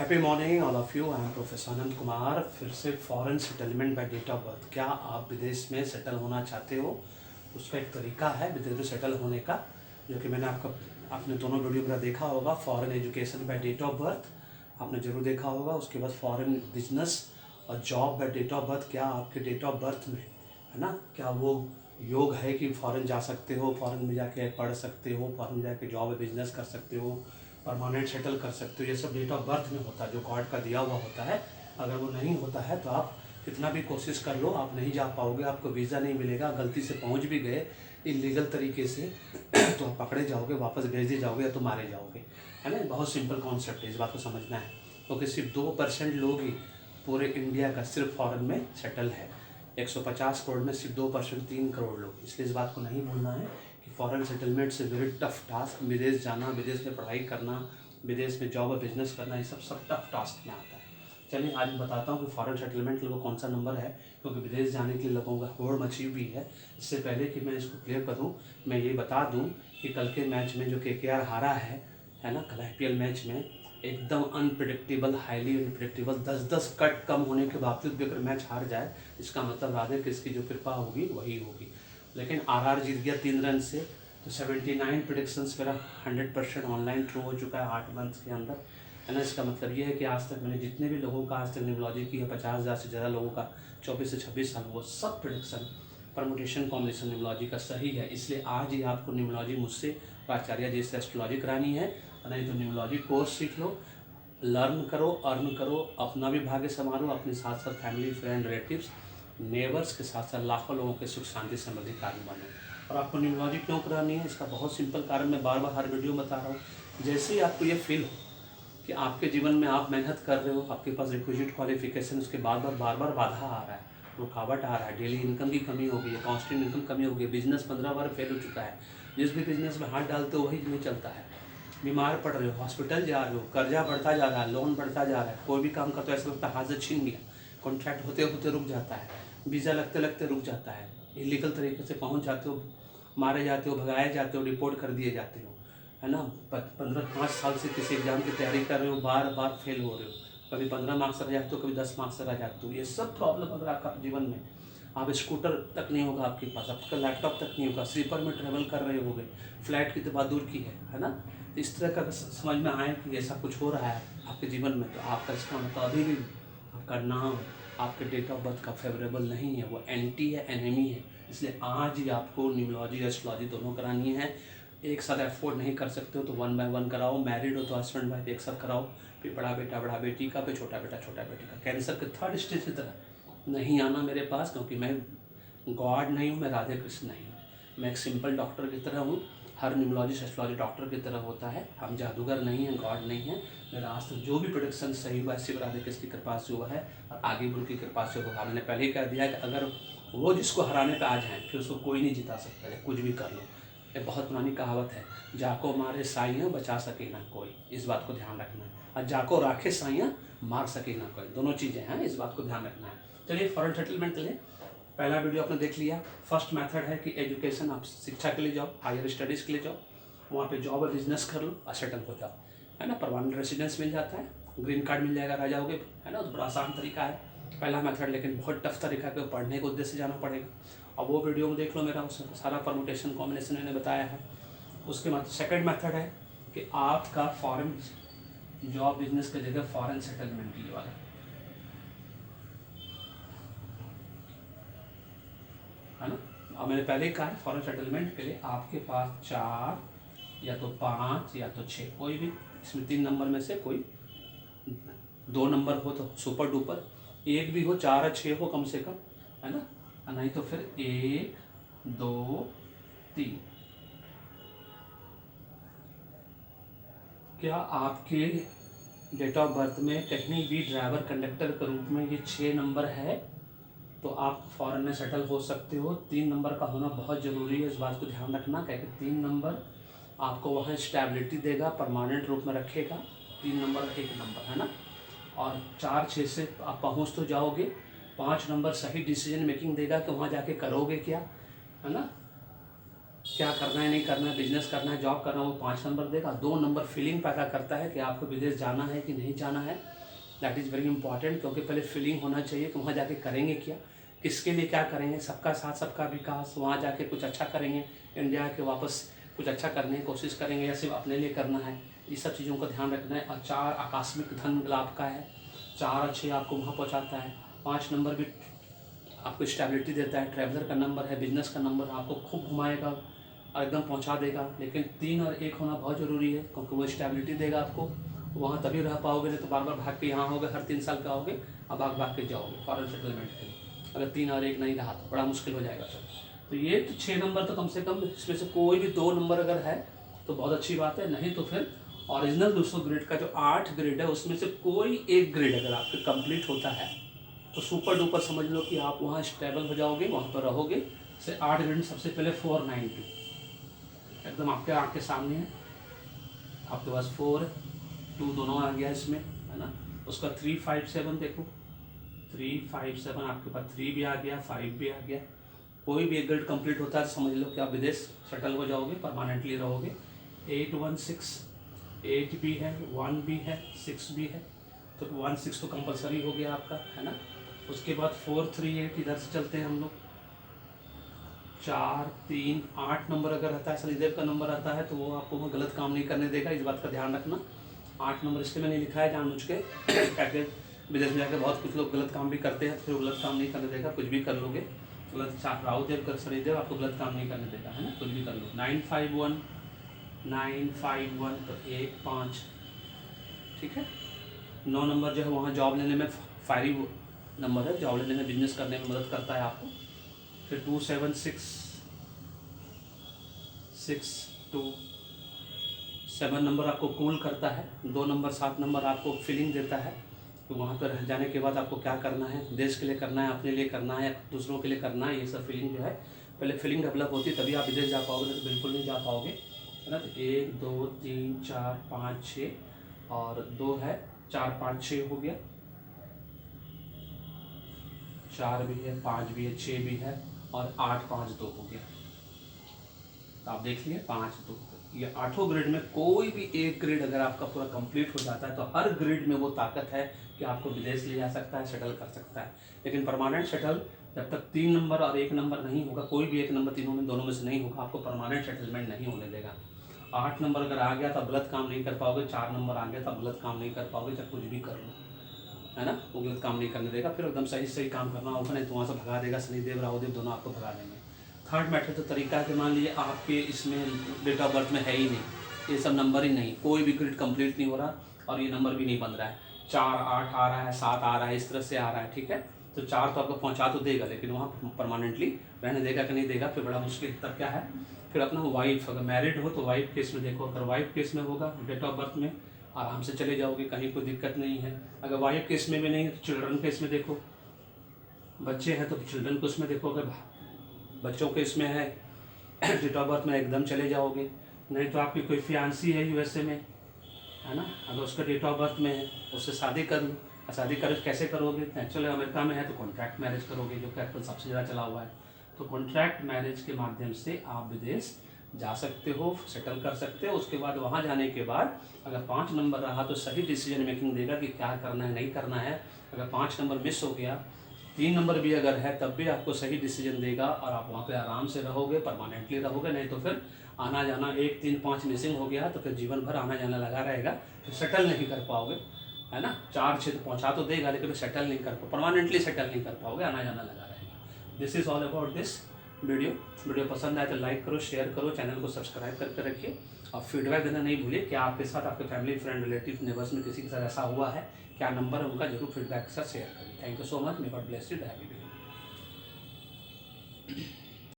Happy morning all of you. I am professor Anand Kumar. फिर से foreign settlement by date of birth. क्या आप विदेश में सेटल होना चाहते हो? उसका एक तरीका है विदेश में सेटल होने का, जो कि मैंने आपने दोनों वीडियो मेरा देखा होगा। Foreign education by date of birth आपने जरूर देखा होगा। उसके बाद फॉरेन बिजनेस और job by date of birth. क्या आपके डेट ऑफ बर्थ में है ना, क्या वो योग है कि फ़ॉरेन जा सकते हो, फ़ॉरेन में जाके पढ़ सकते हो, फ़ॉरेन में जाके जॉब बिजनेस कर सकते हो, परमानेंट सेटल कर सकते हो। ये सब डेट ऑफ बर्थ में होता है, जो गॉड का दिया हुआ होता है। अगर वो नहीं होता है तो आप कितना भी कोशिश कर लो, आप नहीं जा पाओगे, आपको वीज़ा नहीं मिलेगा। गलती से पहुंच भी गए इलीगल तरीके से तो आप पकड़े जाओगे, वापस भेज दिए जाओगे या तो मारे जाओगे, है ना। बहुत सिंपल कॉन्सेप्ट है, इस बात को समझना है। क्योंकि सिर्फ 2% लोग ही पूरे इंडिया का सिर्फ फॉरेन में सेटल है। 150 करोड़ में सिर्फ 2%, 3 करोड़ लोग। इसलिए इस बात को नहीं भूलना है कि फॉरेन सेटलमेंट से वेरी टफ टास्क। विदेश जाना, विदेश में पढ़ाई करना, विदेश में जॉब और बिजनेस करना, ये सब टफ टास्क में आता है। चलिए आज मैं बताता हूँ कि फॉरेन सेटलमेंट लोगों कौन सा नंबर है, क्योंकि विदेश जाने के लिए लोगों का होड़ मची हुई है। इससे पहले कि मैं इसको क्लियर करूँ, मैं ये बता दूँ कि कल के मैच में जो KKR हारा है ना, कल IPL मैच में एकदम अनप्रिडिक्टेबल, हाईली अनप्रिडिक्टेबल, 10-10 कट कम होने के बावजूद भी अगर मैच हार जाए, इसका मतलब राधे किसकी जो कृपा होगी वही होगी। लेकिन RR जीत गया 3 रन से। तो 79 प्रिडिक्शंस मेरा 100% ऑनलाइन ट्रू हो चुका है 8 मंथ्स के अंदर, है ना। इसका मतलब ये है कि आज तक मैंने जितने भी लोगों का आज तक न्यूमरोलॉजी की है, 50,000 से ज़्यादा लोगों का 24 से 26 साल, वो सब प्रिडिक्शन परमुटेशन कॉम्बिनेशन न्यूमरोलॉजी का सही है। इसलिए आज ही आपको न्यूमरोलॉजी मुझसे आचार्य जी से एस्ट्रोलॉजी करानी है, नहीं तो न्यूमरोलॉजी कोर्स सीख लो, लर्न करो, अर्न करो, अपना भी भाग्य संभालो, अपने साथ साथ फैमिली, फ्रेंड, रिलेटिव्स, नेबर्स के साथ साथ लाखों लोगों के सुख शांति समृद्धि कार्य बने। और आपको न्यूमरोलॉजी क्यों करानी है, इसका बहुत सिंपल कारण मैं बार बार हर वीडियो में बता रहा हूँ। जैसे ही आपको ये फील हो कि आपके जीवन में आप मेहनत कर रहे हो, आपके पास रिक्विजिट क्वालिफिकेशन, उसके बाद बार बार बाधा आ रहा है, रुकावट आ रहा है, डेली इनकम की कमी हो गई है, कांस्टेंट इनकम कमी हो गई है, बिजनेस 15 बार फेल हो चुका है, जिस भी बिजनेस में हाथ डालते हो वही नहीं चलता है, बीमार पड़ रहे हो, हॉस्पिटल जा रहे हो, कर्जा बढ़ता जा रहा है, लोन बढ़ता जा रहा है, कोई भी काम का तो ऐसा लगता है हाथ से छीन गया, कॉन्ट्रैक्ट होते होते रुक जाता है, वीज़ा लगते लगते रुक जाता है, इलीगल तरीके से पहुंच जाते हो, मारे जाते हो, भगाए जाते हो, रिपोर्ट कर दिए जाते हो, है ना। 5 साल से किसी एग्जाम की तैयारी कर रहे हो, बार बार फेल हो रहे हो, कभी 15 मार्क्स रह जाते हो, कभी 10 मार्क्स रह जाते हो। ये सब प्रॉब्लम अगर आपका जीवन में, आप स्कूटर तक नहीं होगा आपके पास, आपका लैपटॉप तक नहीं होगा, स्लीपर में ट्रेवल कर रहे होगे, फ्लाइट की तो बात दूर की है ना। इस तरह का समझ में आए कि ऐसा कुछ हो रहा है आपके जीवन में, तो आपका इसका मतलब अभी भी आपका नाम आपके डेट ऑफ बर्थ का फेवरेबल नहीं है, वो एंटी है, एनिमी है। इसलिए आज ही आपको न्यूमरोलॉजी एस्ट्रोलॉजी दोनों करानी है। एक साथ अफोर्ड नहीं कर सकते हो तो 1 बाय 1 कराओ। मैरिड हो तो हस्बैंड वाइफ एक साथ कराओ। फिर बड़ा बेटा बड़ा बेटी का, फिर छोटा बेटा छोटा बेटी का। कैंसर के 3rd स्टेज की तरह नहीं आना मेरे पास, क्योंकि मैं गॉड नहीं हूँ, मैं राधे कृष्ण नहीं हूँ, मैं एक सिंपल डॉक्टर की तरह हूँ। हर न्यूमरोलॉजिस्ट एस्ट्रोलॉजी डॉक्टर की तरह होता है, हम जादूगर नहीं हैं, गॉड नहीं है। मेरा आज तक जो भी प्रोडिक्शन सही हुआ है सिर्फ राधे कृष्ण की कृपा से हुआ है, और आगे भी उनकी कृपा से होगा। मैंने पहले ही कह दिया कि अगर वो जिसको हराने पे आ जाएँ फिर उसको कोई नहीं जिता सकता, कुछ भी कर लो। एक बहुत पुरानी कहावत है, जाको मारे साइयाँ बचा सके ना कोई, इस बात को ध्यान रखना है। और जाको राखे साइयाँ मार सके ना कोई, दोनों चीज़ें हैं, इस बात को ध्यान रखना है। चलिए फॉरेन सेटलमेंट के लिए पहला वीडियो आपने देख लिया। फर्स्ट मेथड है कि एजुकेशन, आप शिक्षा के लिए जाओ, हायर स्टडीज़ के लिए जाओ, वहाँ पे जॉब और बिजनेस कर लो और सेटल हो जाओ, है ना। परमानेंट रेसिडेंस मिल जाता है, ग्रीन कार्ड मिल जाएगा, रह जाओगे, है ना। तो बड़ा आसान तरीका है पहला मेथड, लेकिन बहुत टफ तरीका है, पढ़ने के उद्देश्य से जाना पड़ेगा। और वो वीडियो में देख लो, मेरा उसमें सारा परमुटेशन कॉम्बिनेशन मैंने बताया है। उसके बाद सेकंड मेथड है कि आपका फॉरेन जॉब बिजनेस की जगह फॉरेन सेटलमेंट के लिए वाला, है ना। अब मैंने पहले ही कहा है फॉरेन सेटलमेंट के लिए आपके पास 4 या तो 5 या तो 6, कोई भी इसमें 3 नंबर में से कोई 2 नंबर हो तो सुपर डुपर, एक भी हो, 4 या 6 हो कम से कम, है ना। नहीं तो फिर 1 2 3। क्या आपके डेट ऑफ बर्थ में कहीं भी ड्राइवर कंडक्टर के रूप में ये 6 नंबर है तो आप फॉरेन में सेटल हो सकते हो। 3 नंबर का होना बहुत ज़रूरी है, इस बात को ध्यान रखना, क्योंकि 3 नंबर आपको वहाँ स्टेबिलिटी देगा, परमानेंट रूप में रखेगा। 3 नंबर 1 नंबर, है ना। और 4 6 से आप पहुँच तो जाओगे, 5 नंबर सही डिसीजन मेकिंग देगा कि वहाँ जाके करोगे क्या, है ना। क्या करना है नहीं करना है, बिजनेस करना है जॉब करना है, वो 5 नंबर देगा। 2 नंबर फीलिंग पैदा करता है कि आपको विदेश जाना है कि नहीं जाना है। दैट इज़ वेरी इंपॉर्टेंट, क्योंकि पहले फीलिंग होना चाहिए कि वहाँ जाके करेंगे क्या, किसके लिए क्या करेंगे, सबका साथ सबका विकास, वहाँ जाके कुछ अच्छा करेंगे, इंडिया के वापस कुछ अच्छा करने की कोशिश करेंगे या सिर्फ अपने लिए करना है। ये सब चीज़ों का ध्यान रखना है। और 4 आकस्मिक धन लाभ का है, 4 और 6 आपको वहाँ पहुँचाता है। 5 नंबर भी आपको स्टेबिलिटी देता है, ट्रैवलर का नंबर है, बिजनेस का नंबर, आपको खूब घुमाएगा और एकदम पहुंचा देगा। लेकिन 3 और 1 होना बहुत ज़रूरी है, क्योंकि वो स्टेबिलिटी देगा आपको, वहाँ तभी रह पाओगे, नहीं तो बार बार भाग के यहाँ आओगे, हर 3 साल का आओगे और भाग भाग के जाओगे फॉरेन सेटलमेंट के लिए। अगर 3 और 1 नहीं रहा तो बड़ा मुश्किल हो जाएगा सर। तो ये तो 6 नंबर तो कम से कम, इसमें से कोई भी 2 नंबर अगर है तो बहुत अच्छी बात है, नहीं तो फिर ओरिजिनल 200 ग्रेड का जो 8 ग्रेड है उसमें से कोई एक ग्रेड अगर आपके कंप्लीट होता है तो सुपर डुपर समझ लो कि आप वहाँ स्टेबल हो जाओगे, वहाँ पर रहोगे। से 8 ग्रेड सबसे पहले 490 एकदम आपके आँख के सामने है, आपके पास 4 2 दोनों आ गया इसमें, है ना। उसका 357 देखो, 357 आपके पास 3 भी आ गया, 5 भी आ गया। कोई भी एक ग्रेड कंप्लीट होता है तो समझ लो कि आप विदेश सेटल हो जाओगे, परमानेंटली रहोगे। 816 8 भी है, 1 भी है, 6 भी है, तो 16 तो कंपलसरी हो गया आपका, है ना। उसके बाद 438 इधर से चलते हैं हम लोग, 4 3 8 नंबर अगर रहता है, शनिदेव का नंबर आता है तो वो आपको वो गलत काम नहीं करने देगा, इस बात का ध्यान रखना। 8 नंबर इसलिए मैंने लिखा है जानबूझ के, ताकि विदेश में जाकर बहुत कुछ लोग गलत काम भी करते हैं तो फिर गलत काम नहीं करने देगा, कुछ भी कर लोगे गलत। राहु देव कर शनिदेव आपको गलत काम नहीं करने देगा, है ना, कुछ भी कर लो। 951 तो 1 5, ठीक है। 9 नंबर जो है वहाँ जॉब लेने में फायरी नंबर है, जॉब लेने में बिजनेस करने में मदद करता है आपको। फिर 276 7 नंबर आपको कूल करता है। 2 नंबर 7 नंबर आपको फीलिंग देता है तो वहाँ पर रह जाने के बाद आपको क्या करना है, देश के लिए करना है, अपने लिए करना है, दूसरों के लिए करना है। ये सब फीलिंग जो है पहले फीलिंग डेवलप होती है तभी आप विदेश जा पाओगे, नहीं तो बिल्कुल नहीं जा पाओगे, है ना। तो 1 2 3 4 5 6 और 2 है, 4 5 6 हो गया, 4 भी है, 5 भी है, 6 भी है और 8 5 2 हो गया। तो आप देख लिए 5 2, ये 8 ग्रेड में कोई भी एक ग्रेड अगर आपका पूरा कंप्लीट हो जाता है तो हर ग्रेड में वो ताकत है कि आपको विदेश ले जा सकता है, सेटल कर सकता है। लेकिन परमानेंट सेटल जब तक 3 नंबर और 1 नंबर नहीं होगा, कोई भी एक नंबर तीनों में दोनों में से नहीं होगा, आपको परमानेंट सेटलमेंट नहीं होने देगा। 8 नंबर अगर आ गया तो गलत काम नहीं कर पाओगे, 4 नंबर आ गया तो गलत काम नहीं कर पाओगे, चाहे कुछ भी कर लो, है ना, वो गलत काम नहीं करने देगा। फिर एकदम सही सही काम करना होगा, नहीं तो वहाँ से भगा देगा, शनिदेव राहुदेव दोनों आपको भगा देंगे। थर्ड मेथड तो तरीका है कि मान लीजिए आपके इसमें डेट ऑफ बर्थ में है ही नहीं, ये सब नंबर ही नहीं, कोई भी ग्रेड कंप्लीट नहीं हो रहा और ये नंबर भी नहीं बन रहा है, 4 8 आ रहा है, 7 आ रहा है, इस तरह से आ रहा है, ठीक है। तो 4 तो आपको पहुँचा तो देगा, लेकिन वहाँ परमानेंटली रहने देगा कि नहीं देगा, फिर बड़ा मुश्किल। तब क्या है, फिर अपना वाइफ, अगर मैरिड हो तो वाइफ केस में देखो, अगर वाइफ केस में होगा डेट ऑफ बर्थ में आराम से चले जाओगे, कहीं कोई दिक्कत नहीं है। अगर वाइफ केस में भी नहीं तो चिल्ड्रन केस में देखो, बच्चे हैं तो चिल्ड्रन केस में देखो, अगर बच्चों के इसमें है डेट ऑफ बर्थ में एकदम चले जाओगे। नहीं तो आपकी कोई फियांसी है यूएसए में, है ना, अगर उसका डेट ऑफ बर्थ में है उससे शादी कर लो। शादी कर कैसे करोगे, एक्चुअली अमेरिका में है तो कॉन्ट्रैक्ट मैरिज करोगे, जो कि आजकल सबसे ज़्यादा चला हुआ है। तो कॉन्ट्रैक्ट मैरिज के माध्यम से आप विदेश जा सकते हो, सेटल कर सकते हो। उसके बाद वहाँ जाने के बाद अगर 5 नंबर रहा तो सही डिसीजन मेकिंग देगा कि क्या करना है नहीं करना है। अगर 5 नंबर मिस हो गया, 3 नंबर भी अगर है तब भी आपको सही डिसीजन देगा और आप वहाँ पे आराम से रहोगे, परमानेंटली रहोगे। नहीं तो फिर आना जाना 1 3 5 मिसिंग हो गया तो फिर जीवन भर आना जाना लगा रहेगा, फिर सेटल नहीं कर पाओगे, है ना। 4 6 तो पहुँचा तो देगा लेकिन सेटल नहीं कर पाओगे, परमानेंटली सेटल नहीं कर पाओगे, आना जाना लगा रहेगा। This is all about this video पसंद आए तो लाइक करो, शेयर करो, चैनल को सब्सक्राइब करके रखिए और फीडबैक देना नहीं भूलिए कि आपके साथ, आपके फैमिली फ्रेंड रिलेटिव नेबर्स में किसी के साथ ऐसा हुआ है, क्या नंबर है उनका, जरूर फीडबैक के साथ शेयर करिए। Thank you so much, may God bless you, happy.